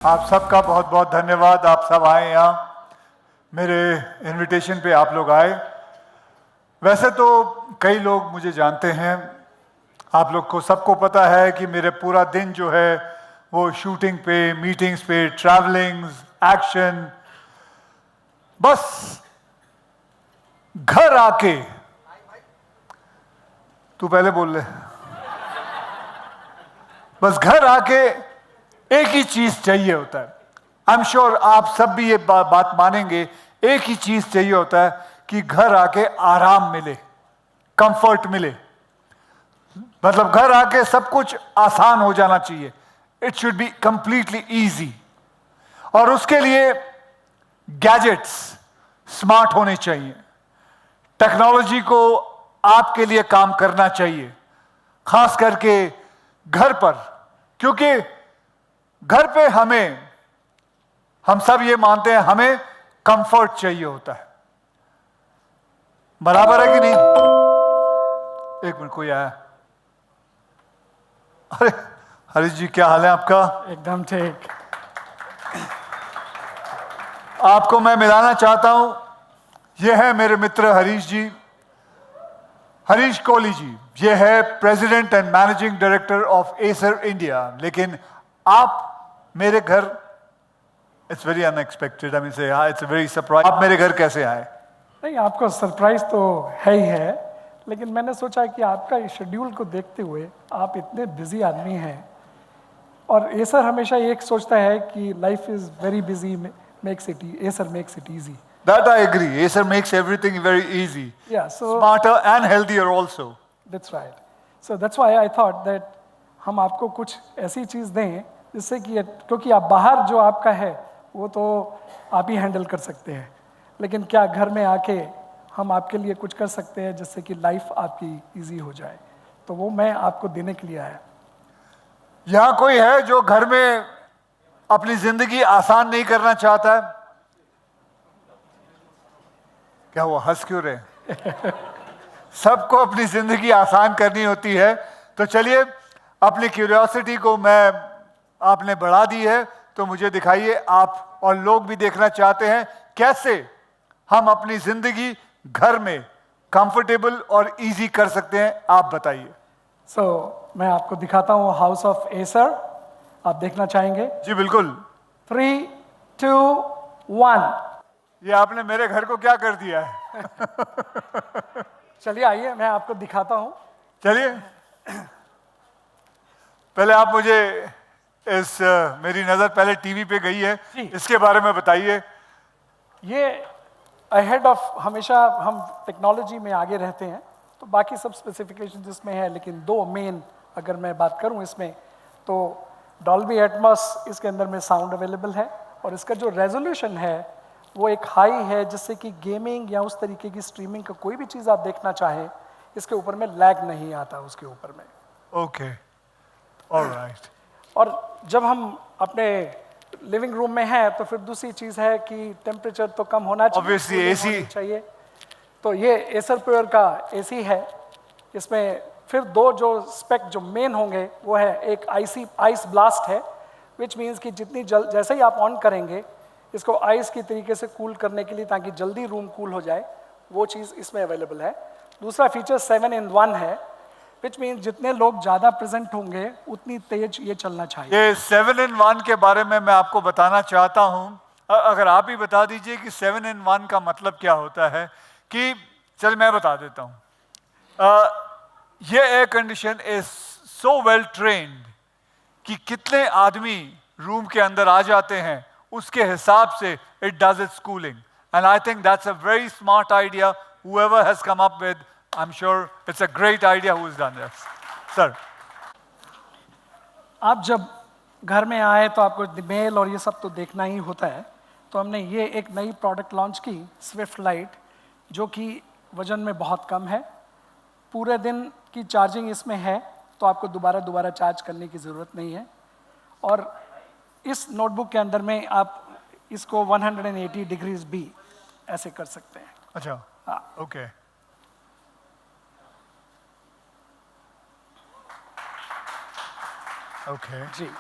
आप सबका बहुत बहुत धन्यवाद। आप सब आए यहाँ, मेरे इनविटेशन पे आप लोग आए। वैसे तो कई लोग मुझे जानते हैं, आप लोग को सबको पता है कि मेरे पूरा दिन जो है वो शूटिंग पे, मीटिंग्स पे, ट्रैवलिंग्स, एक्शन। बस घर आके, तू पहले बोल ले, बस घर आके एक ही चीज चाहिए होता है। आई एम श्योर आप सब भी ये बात मानेंगे, एक ही चीज चाहिए होता है कि घर आके आराम मिले, कंफर्ट मिले। मतलब घर आके सब कुछ आसान हो जाना चाहिए। It should be completely easy. और उसके लिए गैजेट्स स्मार्ट होने चाहिए, टेक्नोलॉजी को आपके लिए काम करना चाहिए, खास करके घर पर। क्योंकि घर पे हम सब ये मानते हैं हमें कंफर्ट चाहिए होता है। बराबर है कि नहीं? एक मिनट, कोई आया। अरे हरीश जी, क्या हाल है आपका? एकदम ठीक। आपको मैं मिलाना चाहता हूं, यह है मेरे मित्र हरीश जी, हरीश कोहली जी। ये है president and managing director of Acer India. लेकिन आप मेरे घर, it's very unexpected, I mean से इट्स वेरी सरप्राइज। आप मेरे घर कैसे आए? नहीं, आपको सरप्राइज तो है ही है, लेकिन मैंने सोचा कि आपका शेड्यूल को देखते हुए आप इतने बिजी आदमी हैं, और एसर हमेशा एक सोचता है कि life is very busy, makes it Acer makes it easy. That I agree. Acer makes everything very easy. Yeah, so Smarter and healthier also. that's right. So that's why I thought that हम आपको कुछ ऐसी चीज दें जिससे कि, क्योंकि आप बाहर जो आपका है वो तो आप ही हैंडल कर सकते हैं, लेकिन क्या घर में आके हम आपके लिए कुछ कर सकते हैं जिससे कि लाइफ आपकी इजी हो जाए, तो वो मैं आपको देने के लिए आया। यहां कोई है जो घर में अपनी जिंदगी आसान नहीं करना चाहता है? क्या वो हंस क्यों रहे? सबको अपनी जिंदगी आसान करनी होती है। तो चलिए, अपनी क्यूरियोसिटी को आपने बढ़ा दी है, तो मुझे दिखाइए। आप और लोग भी देखना चाहते हैं कैसे हम अपनी जिंदगी घर में कंफर्टेबल और इजी कर सकते हैं। आप बताइए। मैं आपको दिखाता हूँ हाउस ऑफ एसर। आप देखना चाहेंगे? जी बिल्कुल। 3, 2, 1। ये आपने मेरे घर को क्या कर दिया है? चलिए आइए, मैं आपको दिखाता हूँ। चलिए, पहले आप मुझे मेरी नजर पहले टीवी पे गई है, इसके बारे में बताइए। ये अहेड ऑफ, हमेशा हम टेक्नोलॉजी में आगे रहते हैं, तो बाकी सब स्पेसिफिकेशन इसमें है, लेकिन दो मेन अगर मैं बात करूं इसमें, तो डॉल्बी एटमॉस इसके अंदर में साउंड अवेलेबल है, और इसका जो रेजोल्यूशन है वो एक हाई है, जिससे कि गेमिंग या उस तरीके की स्ट्रीमिंग का कोई भी चीज़ आप देखना चाहें, इसके ऊपर में लैग नहीं आता उसके ऊपर में। Okay, alright. और जब हम अपने लिविंग रूम में हैं तो फिर दूसरी चीज़ है कि टेम्परेचर तो कम होना चाहिए, ऑब्वियसली एसी चाहिए। तो ये एसर प्योर का एसी है। इसमें फिर दो जो स्पेक जो मेन होंगे वो है, एक आइस ब्लास्ट है, विच मीन्स कि जितनी जैसे ही आप ऑन करेंगे इसको आइस की तरीके से कूल करने के लिए, ताकि जल्दी रूम कूल हो जाए, वो चीज़ इसमें अवेलेबल है। दूसरा फीचर 7 in 1 है, विच मीन्स जितने लोग ज़्यादा प्रेजेंट होंगे उतनी तेज ये चलना चाहिए। ये 7 in 1 के बारे में मैं आपको बताना चाहता हूँ। अगर आप ही बता दीजिए कि 7 in 1 का मतलब क्या होता है। कि चल मैं बता देता हूँ। ये air condition is so well trained कि कितने आदमी रूम के अंदर आ जाते हैं, उसके हिसाब से it does it's cooling. And I think that's a very smart idea whoever has come up with. I'm sure it's a great idea who's done this. Sir. आप जब घर में आए तो आपको मेल और ये सब तो देखना ही होता है, तो हमने ये एक नई प्रोडक्ट लॉन्च की, स्विफ्ट लाइट, जो कि वजन में बहुत कम है। पूरे दिन की चार्जिंग इसमें है, तो आपको दोबारा चार्ज करने की ज़रूरत नहीं है। और इस नोटबुक के अंदर में आप इसको 180 डिग्रीज भी ऐसे कर सकते हैं। अच्छा, हाँ, ओके। ओके जी।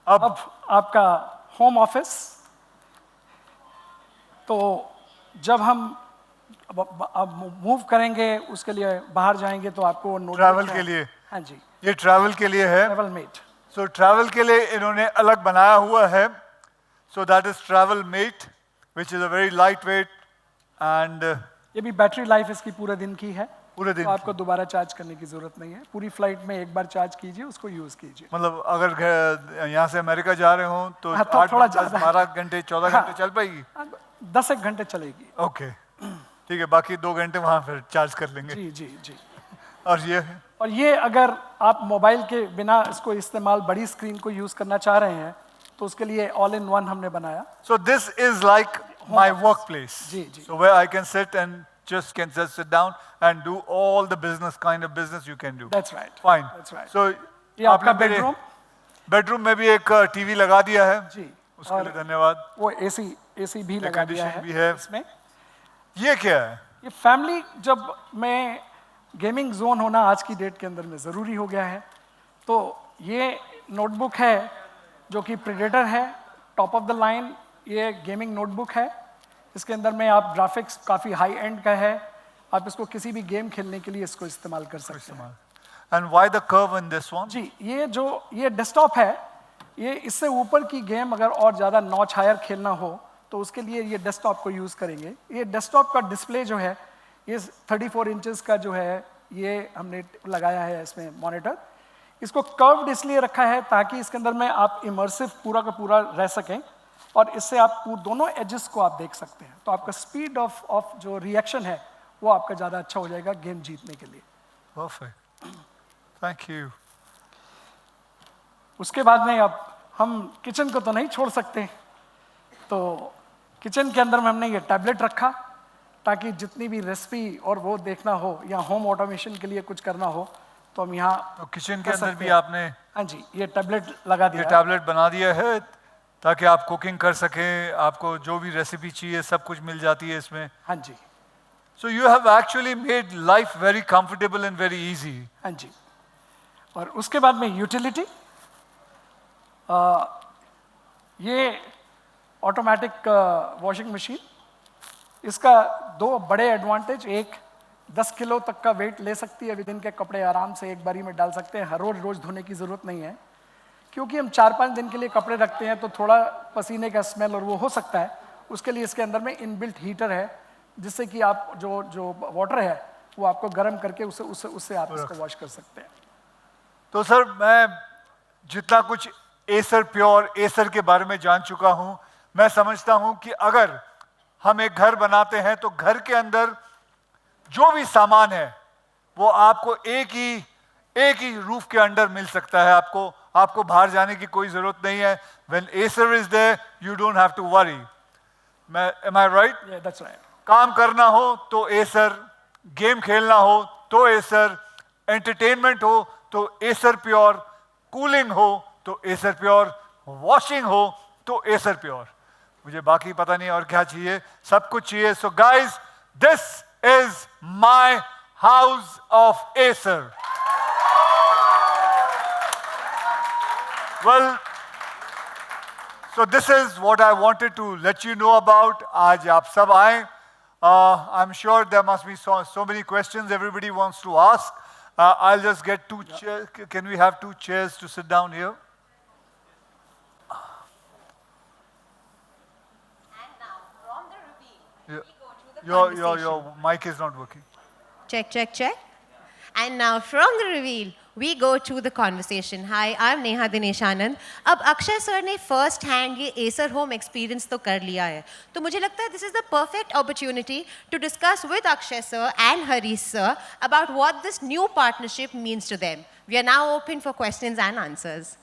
अब आपका होम ऑफिस, तो जब हम अब मूव करेंगे उसके लिए बाहर जाएंगे तो आपको नोटबुक ट्रैवल है। के लिए, हाँ जी, ये ट्रैवल के लिए है। Travel met. सो ट्रैवल के लिए इन्होंने अलग बनाया हुआ है। So that is travel mate which is a very light weight and ये भी बैटरी लाइफ इसकी पूरे दिन की है, पूरे दिन तो आपको दोबारा चार्ज करने की जरूरत नहीं है। पूरी फ्लाइट में एक बार चार्ज कीजिए, उसको यूज कीजिए। मतलब अगर यहाँ से अमेरिका जा रहे हो तो हाँ, तो 8, थोड़ा 10, ज्यादा। 12 घंटे 14 हाँ। घंटे चल पाएगी। 10 घंटे चलेगी। ओके, ठीक है, बाकी 2 घंटे वहाँ फिर चार्ज कर लेंगे। जी जी जी। और ये अगर आप मोबाइल के बिना इसको इस्तेमाल बड़ी स्क्रीन को यूज करना चाह रहे हैं तो उसके लिए ऑल इन वन हमने बनाया। So this is like my workplace. Ji, ji. So where I can sit and just sit down and do all the business kind of business you can do. That's right. Fine. That's right. So ये आपका bedroom. Bedroom में भी एक TV लगा दिया है जी, उसके लिए धन्यवाद। वो एसी भी लगा दिया कंडीशन भी है इसमें। ये क्या है? ये फैमिली जब में गेमिंग जोन होना आज की डेट के अंदर में ज़रूरी हो गया है, तो ये नोटबुक है जो कि प्रेडेटर है, टॉप ऑफ द लाइन। ये गेमिंग नोटबुक है, इसके अंदर में आप ग्राफिक्स काफ़ी हाई एंड का है, आप इसको किसी भी गेम खेलने के लिए इसको इस्तेमाल कर सकते हैं। And why the curve in this one? जी, ये डेस्कटॉप है, ये इससे ऊपर की गेम अगर और ज़्यादा नॉच हायर खेलना हो तो उसके लिए ये डेस्कटॉप को यूज़ करेंगे। ये डेस्कटॉप का डिस्प्ले जो है ये 34 इंचेस का जो है ये हमने लगाया है इसमें मॉनिटर। इसको कर्व्ड इसलिए रखा है ताकि इसके अंदर में आप इमर्सिव पूरा का पूरा रह सकें और इससे आप दोनों एजेस को आप देख सकते हैं, तो आपका स्पीड ऑफ जो रिएक्शन है वो आपका ज़्यादा अच्छा हो जाएगा गेम जीतने के लिए। Perfect. Thank you. उसके बाद में अब हम किचन को तो नहीं छोड़ सकते, तो किचन के अंदर में हमने ये टैबलेट रखा ताकि जितनी भी रेसिपी और वो देखना हो या होम ऑटोमेशन के लिए कुछ करना हो तो हम यहाँ तो किचन के कर अंदर सकते भी हैं। आपने हाँ जी, ये टैबलेट लगा ये दिया है। टैबलेट बना दिया है ताकि आप कुकिंग कर सकें, आपको जो भी रेसिपी चाहिए सब कुछ मिल जाती है इसमें। हाँ जी, So you have actually made life very comfortable and very easy. हाँ जी। और उसके बाद में यूटिलिटी, ये ऑटोमेटिक वॉशिंग मशीन, इसका 2 बड़े एडवांटेज, एक 10 किलो तक का वेट ले सकती है, विद इन के कपड़े आराम से एक बारी में डाल सकते हैं, हर रोज धोने की ज़रूरत नहीं है, क्योंकि हम 4-5 दिन के लिए कपड़े रखते हैं तो थोड़ा पसीने का स्मेल और वो हो सकता है। उसके लिए इसके अंदर में इनबिल्ट हीटर है जिससे कि आप जो वाटर है वो आपको गर्म करके उससे आप इसको वॉश कर सकते हैं। तो सर मैं जितना कुछ एसर प्योर एसर के बारे में जान चुका हूं, मैं समझता हूं कि अगर हम एक घर बनाते हैं तो घर के अंदर जो भी सामान है वो आपको एक ही रूफ के अंडर मिल सकता है। आपको बाहर जाने की कोई जरूरत नहीं है। When Acer is there, you don't have to worry. Am I right? Yeah, that's right. काम करना हो तो एसर, गेम खेलना हो तो एसर, एंटरटेनमेंट हो तो एसर प्योर, कूलिंग हो तो एसर प्योर, वॉशिंग हो तो एसर प्योर। मुझे बाकी पता नहीं और क्या चाहिए, सब कुछ चाहिए। So guys, this is my house of Acer. Well, so this is what I wanted to let you know about. आज आप सब आए। I'm sure there must be so many questions everybody wants to ask. I'll just get 2 chairs. Can we have 2 chairs to sit down here? And now, from the reveal, Yeah. we go to the conversation. Your mic is not working. Check, check, check. And now, from the reveal, we go to the conversation. Hi, I'm Neha Dinesh Anand. अब Akshay sir ने first hand ये Acer home experience तो कर लिया है, तो मुझे लगता है this is the perfect opportunity to discuss with Akshay sir and Harish sir about what this new partnership means to them. We are now open for questions and answers.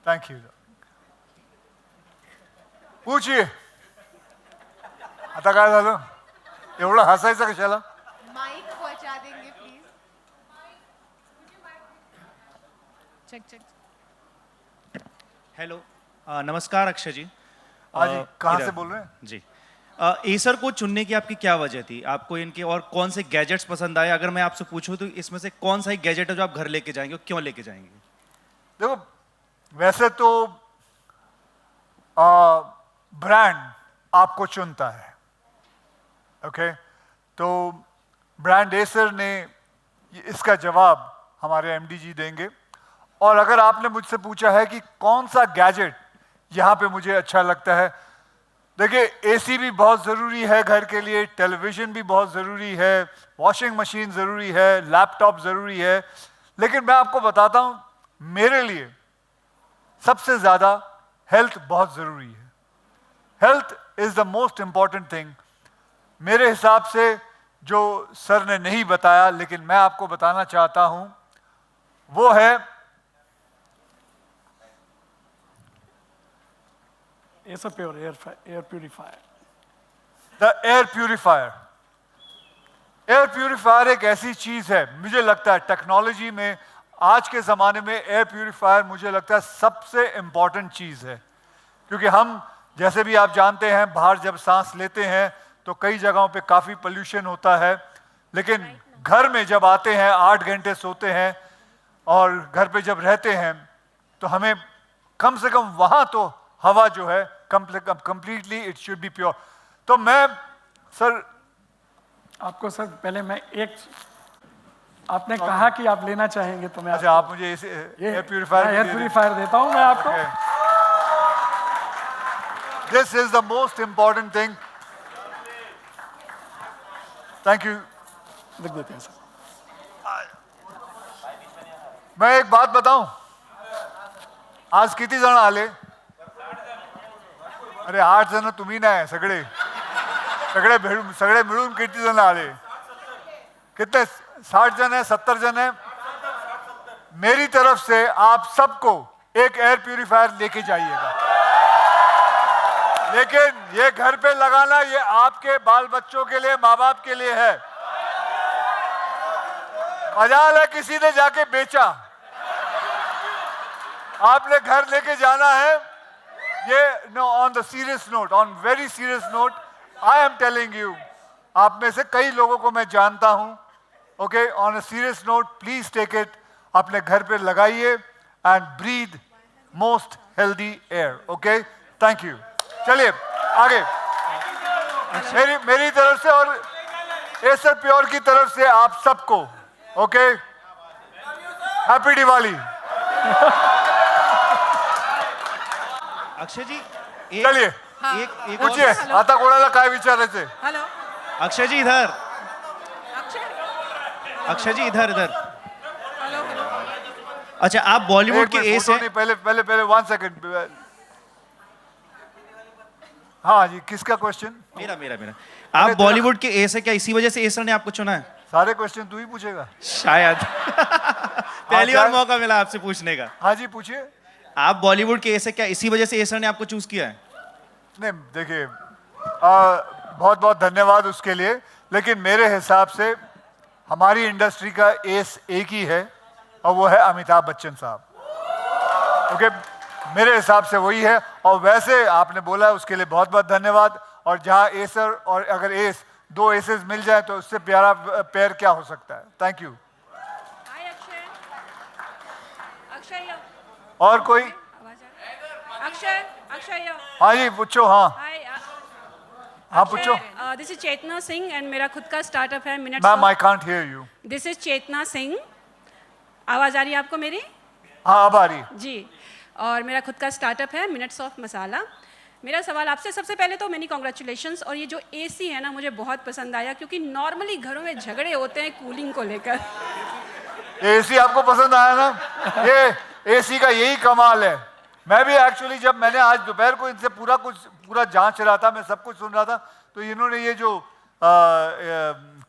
Thank you. पूछिए. आता काय झालं? एवढं हसायचं कशाला? माइक पहुंचा देंगे प्लीज. Check check. हेलो, नमस्कार अक्षय जी. हाँ जी, कहाँ इधर। से बोल रहे हैं? जी, एसर को चुनने की आपकी क्या वजह थी? आपको इनके और कौन से गैजेट्स पसंद आए? अगर मैं आपसे पूछूं तो इसमें से कौन सा एक गैजेट है जो आप घर लेके जाएंगे और क्यों लेके जाएंगे? देखो, वैसे तो ब्रांड आपको चुनता है, ओके? तो ब्रांड एसर ने इसका जवाब हमारे एमडी जी देंगे। और अगर आपने मुझसे पूछा है कि कौन सा गैजेट यहाँ पे मुझे अच्छा लगता है, देखिए एसी भी बहुत ज़रूरी है घर के लिए, टेलीविज़न भी बहुत ज़रूरी है, वॉशिंग मशीन ज़रूरी है, लैपटॉप ज़रूरी है, लेकिन मैं आपको बताता हूँ मेरे लिए सबसे ज़्यादा हेल्थ बहुत ज़रूरी है। Health is the most important thing मेरे हिसाब से, जो सर ने नहीं बताया लेकिन मैं आपको बताना चाहता हूँ, वो है Acer pure air purifier. The air purifier. Air purifier एक ऐसी चीज है, मुझे लगता है टेक्नोलॉजी में आज के ज़माने में एयर प्यूरिफायर मुझे लगता है सबसे इम्पॉर्टेंट चीज़ है। क्योंकि हम जैसे भी आप जानते हैं बाहर जब सांस लेते हैं तो कई जगहों पे काफ़ी पोल्यूशन होता है, लेकिन घर में जब आते हैं 8 घंटे सोते हैं और घर पे जब रहते हैं तो हमें कम से कम वहाँ तो हवा जो है completely it should be pure. तो मैं सर आपको सर पहले मैं एक, आपने कहा कि आप लेना चाहेंगे तो मैं अच्छा आप मुझे इसे एयर प्यूरिफायर देता हूं मैं आपको। This is the most important thing. Thank you. लिख देते हैं सर। मैं एक बात बताऊं, आज किती जण आले? अरे 8 जण तुम्ही नाही, सगळे मिळून किती जण आले? कितने? 60 जन है, 70 जन है। मेरी तरफ से आप सबको एक एयर प्यूरिफायर लेके जाइएगा, लेकिन ये घर पे लगाना ये आपके बाल बच्चों के लिए, माँ बाप के लिए है। मजाल है किसी ने जाके बेचा, आपने घर लेके जाना है। ये no, on the serious note, on very serious note, I am telling you, आप में से कई लोगों को मैं जानता हूं, okay? On a serious note, please take it, अपने घर पे लगाइए and breathe most healthy air, okay? Thank you. चलिए आगे। मेरी तरफ से और एसर प्योर की तरफ से आप सबको, ओके, हैप्पी दिवाली। अक्षय जी चलिए एक पूछिए, आता कोणाला काय विचारायचे? हेलो अक्षय जी इधर, अक्षय अक्षय जी इधर इधर। हेलो अच्छा आप बॉलीवुड के एस हैं। पहले 1 सेकंड। हाँ जी, किसका क्वेश्चन? मेरा आप बॉलीवुड के एस है, क्या इसी वजह से एसर ने आपको चुना है? सारे क्वेश्चन तू ही पूछेगा शायद। पहली बार मौका मिला आपसे पूछने का। हाँ जी पूछिए। आप बॉलीवुड के एस है, क्या इसी वजह से एसर ने आपको चूज किया है? नहीं देखिए, बहुत बहुत धन्यवाद उसके लिए, लेकिन मेरे हिसाब से हमारी इंडस्ट्री का एस एक ही है और वो है अमिताभ बच्चन साहब, ओके? मेरे हिसाब से वही है। और वैसे आपने बोला उसके लिए बहुत बहुत धन्यवाद। और जहाँ एसर और अगर एस, 2 एसेस मिल जाए तो उससे प्यारा पेयर क्या हो सकता है? Thank you. Hi Akshay. Akshay और कोई? अक्षय हाँ जी पूछो। हाँ हाय। हाँ पूछो। This is Chetna Singh and मेरा खुद का स्टार्टअप है minutes ma'am I can't hear you. This is Chetna Singh. आवाज आ रही है आपको मेरी? हाँ अब आ रही। जी। और मेरा खुद का स्टार्टअप है मिनट्स ऑफ मसाला। मेरा सवाल आपसे, सबसे पहले तो मेनी कॉन्ग्रेचुलेशंस। और ये जो एसी है ना मुझे बहुत पसंद आया, क्योंकि नॉर्मली घरों में झगड़े होते हैं कूलिंग को लेकर। एसी आपको पसंद आया ना? ये एसी का यही कमाल है। मैं भी एक्चुअली जब मैंने आज दोपहर को इनसे पूरा जांच रहा था, मैं सब कुछ सुन रहा था, तो इन्होंने ये जो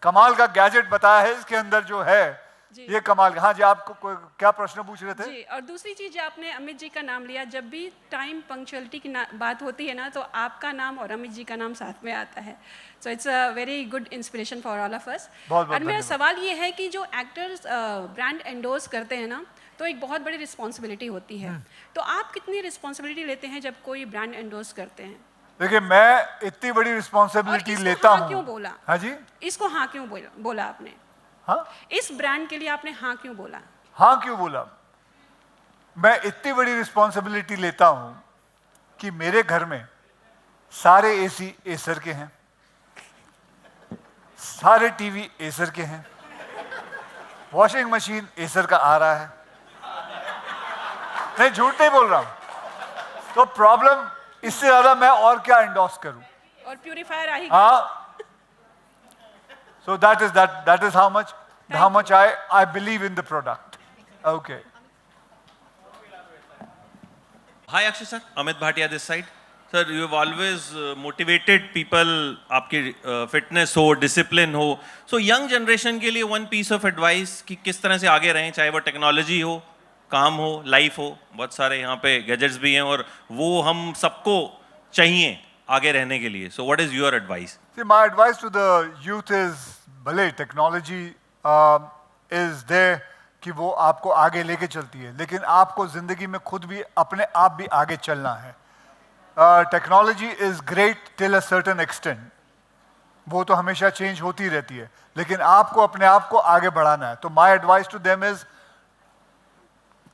कमाल का गैजेट बताया है, इसके अंदर जो है ये कमाल। हाँ जी, आपको क्या प्रश्न पूछ रहे थे? जी, और दूसरी चीज, आपने अमित जी का नाम लिया। जब भी टाइम पंक्चुअलिटी की बात होती है ना, तो आपका नाम और अमित जी का नाम साथ में आता है। So it's a very good inspiration for all of us. और मेरा सवाल ये है कि जो एक्टर्स ब्रांड एंडोर्स करते हैं ना, तो एक बहुत बड़ी रिस्पॉन्सिबिलिटी होती है। तो आप कितनी रिस्पॉन्सिबिलिटी लेते हैं जब कोई ब्रांड एंडोर्स करते हैं? देखिए, मैं इतनी बड़ी रिस्पॉन्सिबिलिटी लेता हूँ। क्यों बोला? हाँ जी, इसको हाँ क्यों बोला आपने? हाँ, इस ब्रांड के लिए आपने हाँ क्यों बोला? हाँ क्यों बोला? मैं इतनी बड़ी रिस्पॉन्सिबिलिटी लेता हूं कि मेरे घर में सारे एसी एसर के हैं, सारे टीवी एसर के हैं, वॉशिंग मशीन एसर का आ रहा है। नहीं, झूठ नहीं बोल रहा हूं। तो प्रॉब्लम इससे ज्यादा मैं और क्या एंडोर्स करूं? और प्यूरीफायर आएगी। हाँ। So that is how much I believe in the product. Okay. Hi Akshay sir, Amit Bhatia this side. Sir, you have always motivated people, आपकी fitness हो, discipline हो. So young generation के लिए one piece of advice कि किस तरह से आगे रहें, चाहे वो technology हो, काम हो, life हो, बहुत सारे यहाँ पे gadgets भी हैं और वो हम सबको चाहिए आगे रहने के लिए. So what is your advice? See, my advice to the youth is, भले technology is there कि वो आपको आगे लेके चलती है, लेकिन आपको जिंदगी में खुद भी अपने आप भी आगे चलना है. Technology is great till a certain extent, वो तो हमेशा चेंज होती रहती है, लेकिन आपको अपने आप को आगे बढ़ाना है. तो my advice to them is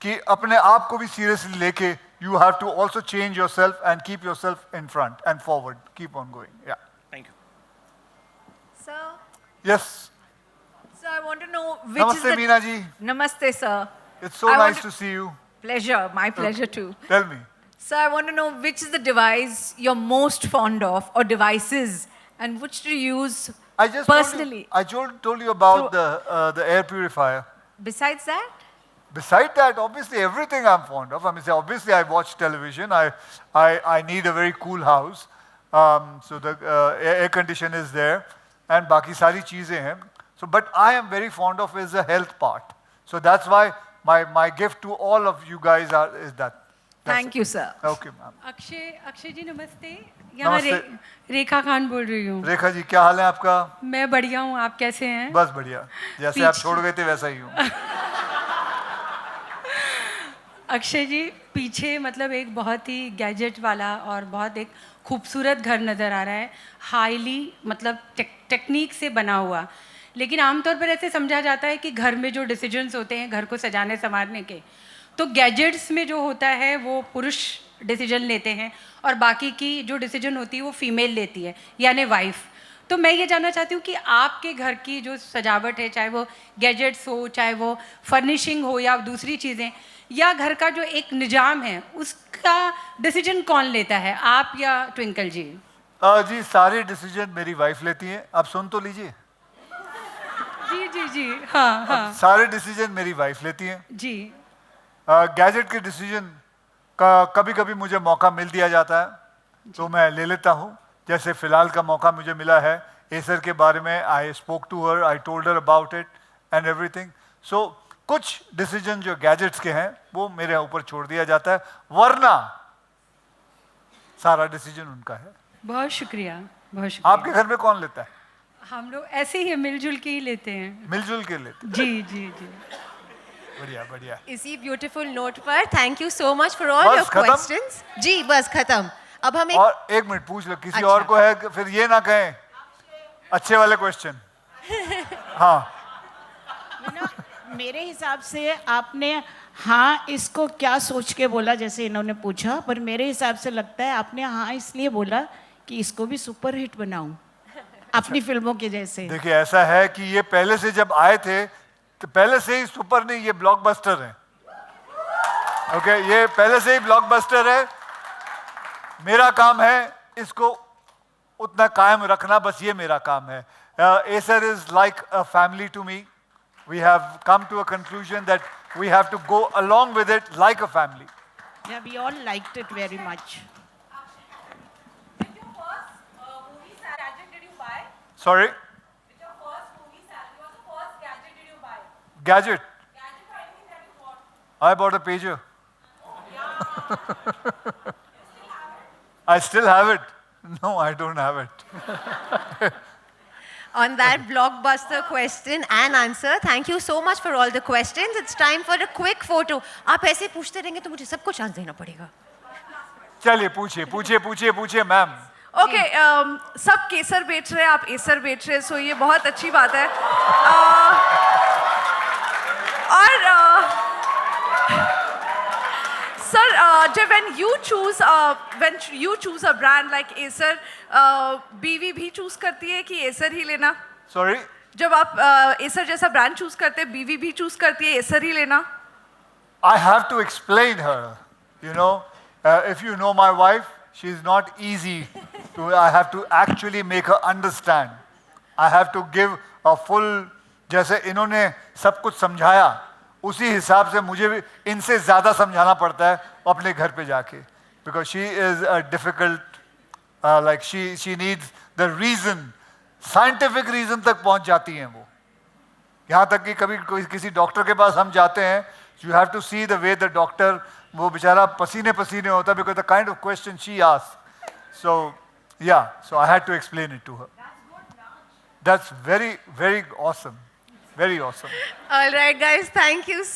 कि अपने आप को भी सीरियसली लेके you have to also change yourself and keep yourself in front and forward. Keep on going. Yeah. Thank you. Sir, Yes. so I want to know which Namaste, is the... Meena ji. Namaste, sir. It's so I want nice to see you. Pleasure, my pleasure too. Tell me. So I want to know which is the device you're most fond of, or devices, and which do you use I just personally? told you about the air purifier. Besides that? Besides that, obviously everything I'm fond of. I mean, obviously I watch television. I need a very cool house. So the air condition is there, and बाकी सारी चीजें हैं. So, but I am very fond of is the health part. So that's why my gift to all of you guys is that. Thank you, sir. Okay, ma'am. Akshay जी नमस्ते. यहाँ नमस्ते. रेखा खान बोल रही हूँ. रेखा जी, क्या हाल है आपका? मैं बढ़िया हूँ, आप कैसे हैं? बस बढ़िया. जैसे आप छोड़ गए थे वैसा ही हूँ. अक्षय जी, पीछे मतलब एक बहुत ही गैजेट वाला और बहुत एक खूबसूरत घर नज़र आ रहा है, हाईली मतलब टेक्निक से बना हुआ. लेकिन आमतौर पर ऐसे समझा जाता है कि घर में जो डिसीजंस होते हैं घर को सजाने संवारने के, तो गैजेट्स में जो होता है वो पुरुष डिसीजन लेते हैं और बाकी की जो डिसीजन होती है वो फीमेल लेती है, यानी वाइफ. तो मैं ये जानना चाहती हूँ कि आपके घर की जो सजावट है, चाहे वो गैजेट्स हो, चाहे वो फर्निशिंग हो या दूसरी चीज़ें, या घर का जो एक निजाम है उसका डिसीजन कौन लेता है, आप या ट्विंकल जी? जी, सारे डिसीजन मेरी वाइफ लेती है. आप सुन तो लीजिए. जी जी जी. हाँ हाँ. सारे डिसीजन मेरी वाइफ लेती हैं जी. गैजेट के डिसीजन का कभी कभी मुझे मौका मिल दिया जाता है तो मैं ले लेता हूँ. जैसे फिलहाल का मौका मुझे मिला है एसर के बारे में. I spoke to her, I told her about it and everything. So कुछ डिसीजन जो गैजेट्स के हैं वो मेरे ऊपर छोड़ दिया जाता है, वरना सारा डिसीजन उनका है. बहुत शुक्रिया, बहुत शुक्रिया. आपके घर में कौन लेता है? हम लोग ऐसे ही मिलजुल के ही लेते हैं. मिलजुल के लेते हैं. जी जी जी. बढ़िया बढ़िया. इसी ब्यूटीफुल नोट पर thank you so much for all your questions. जी बस खत्म. अब हम और एक मिनट पूछ लो, किसी और को है फिर ये ना कहें अच्छे वाले क्वेश्चन. हाँ, मेरे हिसाब से आपने हाँ इसको क्या सोच के बोला जैसे इन्होंने पूछा, पर मेरे हिसाब से लगता है आपने हाँ इसलिए बोला कि इसको भी सुपर हिट बनाऊं अपनी फिल्मों के जैसे. देखिए ऐसा है कि ये पहले से जब आए थे तो पहले से ही सुपर नहीं, ये ब्लॉकबस्टर है. ओके, ये पहले से ही ब्लॉकबस्टर है. मेरा काम है इसको उतना कायम रखना, बस ये मेरा काम है. Acer is like a family to me. We have come to a conclusion that we have to go along with it like a family. Yeah, we all liked it very much. Which your first movie gadget did you buy? Sorry? Which your first movie what's the first gadget did you buy? Gadget. Gadget or anything that you bought? I bought a pager. I still have it. No, I don't have it. on that blockbuster question and answer. Thank you so much for all the questions. It's time for a quick photo. आप ऐसे पूछते रहेंगे तो मुझे सबको chance देना पड़ेगा. चलिए पूछिए पूछिए पूछिए पूछिए मैम. ओके, सब केसर बेच रहे हैं, आप एसर बेच रहे हैं, सो ये बहुत अच्छी बात है. और when you choose a brand like Acer, बीवी भी choose करती है कि Acer ही लेना? Sorry? जब आप Acer जैसा brand choose करते हैं, बीवी भी choose करती है Acer ही लेना? I have to explain her. You know, if you know my wife, she's not easy to. I have to actually make her understand. I have to give a full. जैसे इन्होंने सब कुछ समझाया, उसी हिसाब से मुझे भी इनसे ज़्यादा समझाना पड़ता है अपने घर पे जाके. Because she is a difficult, like she needs the reason, scientific reason तक पहुंच जाती हैं वो. यहाँ तक कि कभी कोई किसी डॉक्टर के पास हम जाते हैं, you have to see the way the doctor, वो बेचारा पसीने पसीने होता है because the kind of question she asks. So yeah, so I had to explain it to her. That's very, very awesome. Very awesome. All right, guys, thank you so